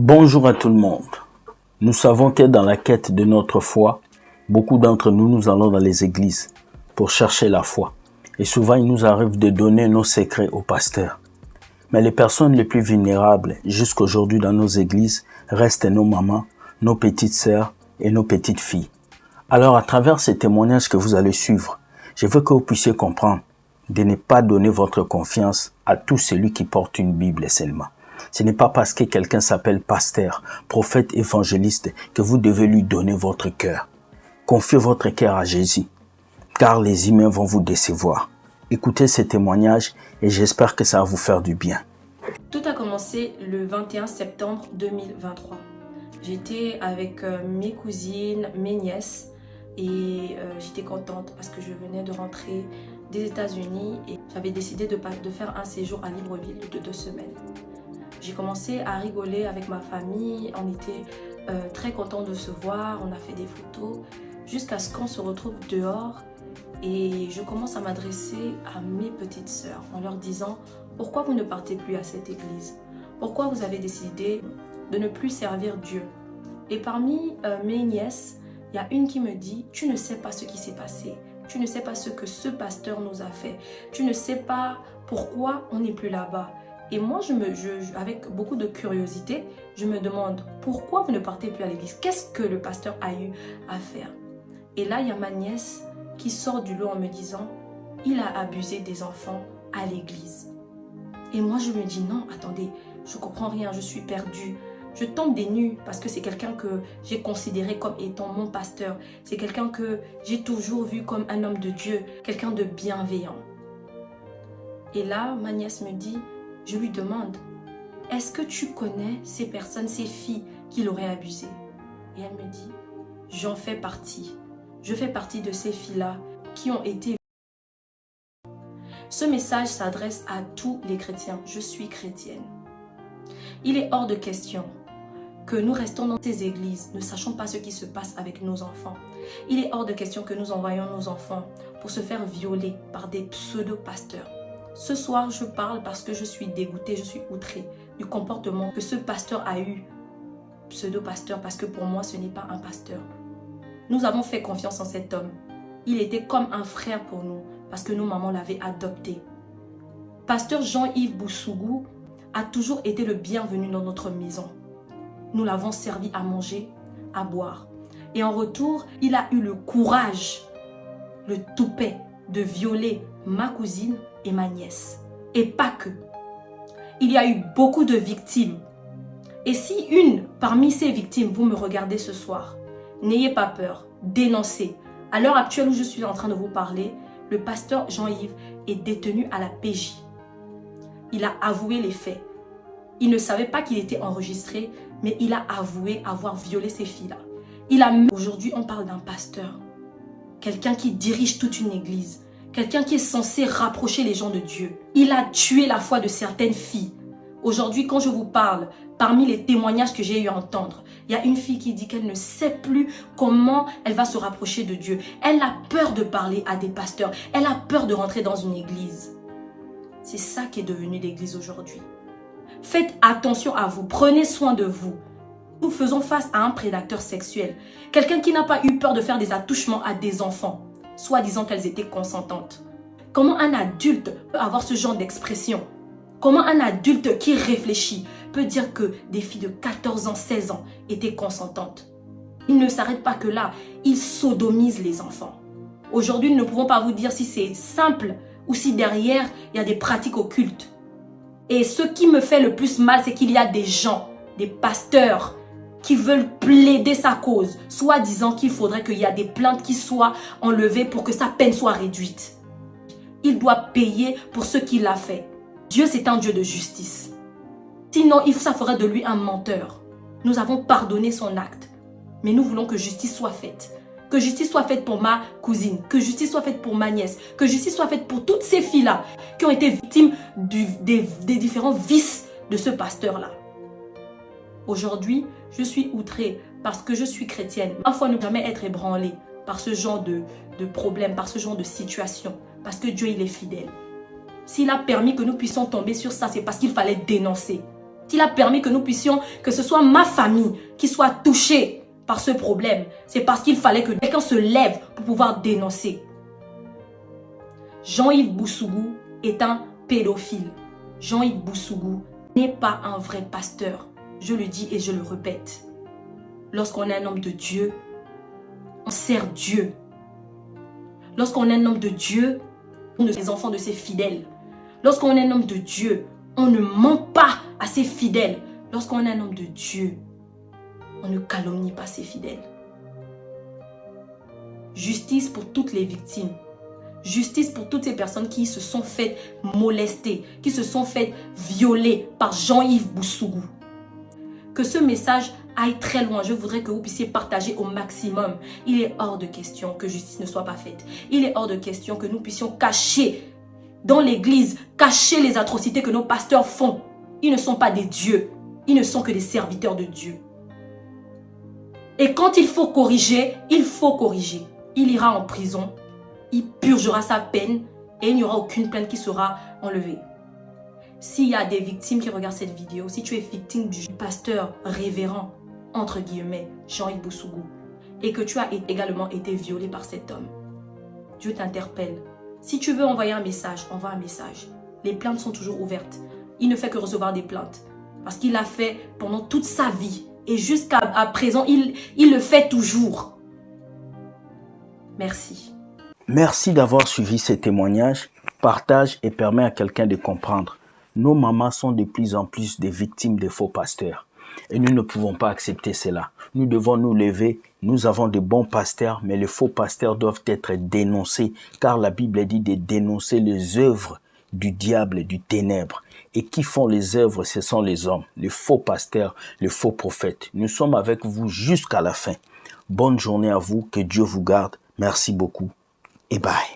Bonjour à tout le monde. Nous savons que dans la quête de notre foi, beaucoup d'entre nous, nous allons dans les églises pour chercher la foi. Et souvent, il nous arrive de donner nos secrets aux pasteurs. Mais les personnes les plus vulnérables jusqu'aujourd'hui dans nos églises restent nos mamans, nos petites sœurs et nos petites filles. Alors, à travers ces témoignages que vous allez suivre, je veux que vous puissiez comprendre de ne pas donner votre confiance à tout celui qui porte une Bible seulement. Ce n'est pas parce que quelqu'un s'appelle pasteur, prophète, évangéliste que vous devez lui donner votre cœur. Confiez votre cœur à Jésus, car les humains vont vous décevoir. Écoutez ces témoignages et j'espère que ça va vous faire du bien. Tout a commencé le 21 septembre 2023. J'étais avec mes cousines, mes nièces et j'étais contente parce que je venais de rentrer des États-Unis et j'avais décidé de faire un séjour à Libreville de 2 semaines. J'ai commencé à rigoler avec ma famille, on était très contents de se voir, on a fait des photos, jusqu'à ce qu'on se retrouve dehors et je commence à m'adresser à mes petites sœurs en leur disant « Pourquoi vous ne partez plus à cette église? Pourquoi vous avez décidé de ne plus servir Dieu ?» Et parmi mes nièces, il y a une qui me dit « Tu ne sais pas ce qui s'est passé, tu ne sais pas ce que ce pasteur nous a fait, tu ne sais pas pourquoi on n'est plus là-bas. » Et moi, avec beaucoup de curiosité, je me demande pourquoi vous ne partez plus à l'église? Qu'est-ce que le pasteur a eu à faire? Et là, il y a ma nièce qui sort du lot en me disant il a abusé des enfants à l'église. Et moi, je me dis non, attendez, je comprends rien, je suis perdue. Je tombe des nues parce que c'est quelqu'un que j'ai considéré comme étant mon pasteur. C'est quelqu'un que j'ai toujours vu comme un homme de Dieu, quelqu'un de bienveillant. Et là, ma nièce me dit, je lui demande, est-ce que tu connais ces personnes, ces filles qui l'auraient abusé? Et elle me dit, j'en fais partie. Je fais partie de ces filles-là qui ont été... Ce message s'adresse à tous les chrétiens. Je suis chrétienne. Il est hors de question que nous restons dans ces églises, ne sachant pas ce qui se passe avec nos enfants. Il est hors de question que nous envoyions nos enfants pour se faire violer par des pseudo-pasteurs. Ce soir, je parle parce que je suis dégoûtée, je suis outrée du comportement que ce pasteur a eu. Pseudo-pasteur, parce que pour moi, ce n'est pas un pasteur. Nous avons fait confiance en cet homme. Il était comme un frère pour nous, parce que nos mamans l'avaient adopté. Pasteur Jean-Yves Boussougou a toujours été le bienvenu dans notre maison. Nous l'avons servi à manger, à boire. Et en retour, il a eu le courage, le toupet de violer ma cousine et ma nièce. Et pas que. Il y a eu beaucoup de victimes. Et si une parmi ces victimes, vous me regardez ce soir, n'ayez pas peur, dénoncez. À l'heure actuelle où je suis en train de vous parler, le pasteur Jean-Yves est détenu à la PJ. Il a avoué les faits. Il ne savait pas qu'il était enregistré, mais il a avoué avoir violé ces filles-là. Aujourd'hui, on parle d'un pasteur. Quelqu'un qui dirige toute une église. Quelqu'un qui est censé rapprocher les gens de Dieu. Il a tué la foi de certaines filles. Aujourd'hui, quand je vous parle, parmi les témoignages que j'ai eu à entendre, il y a une fille qui dit qu'elle ne sait plus comment elle va se rapprocher de Dieu. Elle a peur de parler à des pasteurs. Elle a peur de rentrer dans une église. C'est ça qui est devenu l'église aujourd'hui. Faites attention à vous. Prenez soin de vous. Nous faisons face à un prédateur sexuel. Quelqu'un qui n'a pas eu peur de faire des attouchements à des enfants, soi-disant qu'elles étaient consentantes. Comment un adulte peut avoir ce genre d'expression? Comment un adulte qui réfléchit peut dire que des filles de 14 ans, 16 ans étaient consentantes? Il ne s'arrête pas que là, il sodomise les enfants. Aujourd'hui, nous ne pouvons pas vous dire si c'est simple ou si derrière, il y a des pratiques occultes. Et ce qui me fait le plus mal, c'est qu'il y a des gens, des pasteurs, qui veulent plaider sa cause, soit disant qu'il faudrait qu'il y ait des plaintes qui soient enlevées pour que sa peine soit réduite. Il doit payer pour ce qu'il a fait. Dieu, c'est un Dieu de justice. Sinon, ça ferait de lui un menteur. Nous avons pardonné son acte, mais nous voulons que justice soit faite. Que justice soit faite pour ma cousine, que justice soit faite pour ma nièce, que justice soit faite pour toutes ces filles-là qui ont été victimes des différents vices de ce pasteur-là. Aujourd'hui, je suis outrée parce que je suis chrétienne. Ma foi ne peut jamais être ébranlée par ce genre de problème, par ce genre de situation. Parce que Dieu, il est fidèle. S'il a permis que nous puissions tomber sur ça, c'est parce qu'il fallait dénoncer. S'il a permis que nous puissions, que ce soit ma famille qui soit touchée par ce problème, c'est parce qu'il fallait que quelqu'un se lève pour pouvoir dénoncer. Jean-Yves Boussougou est un pédophile. Jean-Yves Boussougou n'est pas un vrai pasteur. Je le dis et je le répète. Lorsqu'on est un homme de Dieu, on sert Dieu. Lorsqu'on est un homme de Dieu, on est les enfants de ses fidèles. Lorsqu'on est un homme de Dieu, on ne ment pas à ses fidèles. Lorsqu'on est un homme de Dieu, on ne calomnie pas ses fidèles. Justice pour toutes les victimes. Justice pour toutes ces personnes qui se sont faites molester, qui se sont faites violer par Jean-Yves Boussougou. Que ce message aille très loin. Je voudrais que vous puissiez partager au maximum. Il est hors de question que justice ne soit pas faite. Il est hors de question que nous puissions cacher dans l'église, cacher les atrocités que nos pasteurs font. Ils ne sont pas des dieux. Ils ne sont que des serviteurs de Dieu. Et quand il faut corriger, il faut corriger. Il ira en prison. Il purgera sa peine et il n'y aura aucune plainte qui sera enlevée. S'il y a des victimes qui regardent cette vidéo, si tu es victime du pasteur révérend, entre guillemets, Jean-Yves Boussougou, et que tu as également été violé par cet homme, Dieu t'interpelle. Si tu veux envoyer un message, envoie un message. Les plaintes sont toujours ouvertes. Il ne fait que recevoir des plaintes. Parce qu'il l'a fait pendant toute sa vie. Et jusqu'à présent, il le fait toujours. Merci. Merci d'avoir suivi ces témoignages. Partage et permet à quelqu'un de comprendre. Nos mamans sont de plus en plus des victimes des faux pasteurs. Et nous ne pouvons pas accepter cela. Nous devons nous lever. Nous avons de bons pasteurs, mais les faux pasteurs doivent être dénoncés, car la Bible dit de dénoncer les œuvres du diable et du ténèbre. Et qui font les œuvres, ce sont les hommes, les faux pasteurs, les faux prophètes. Nous sommes avec vous jusqu'à la fin. Bonne journée à vous, que Dieu vous garde. Merci beaucoup et bye.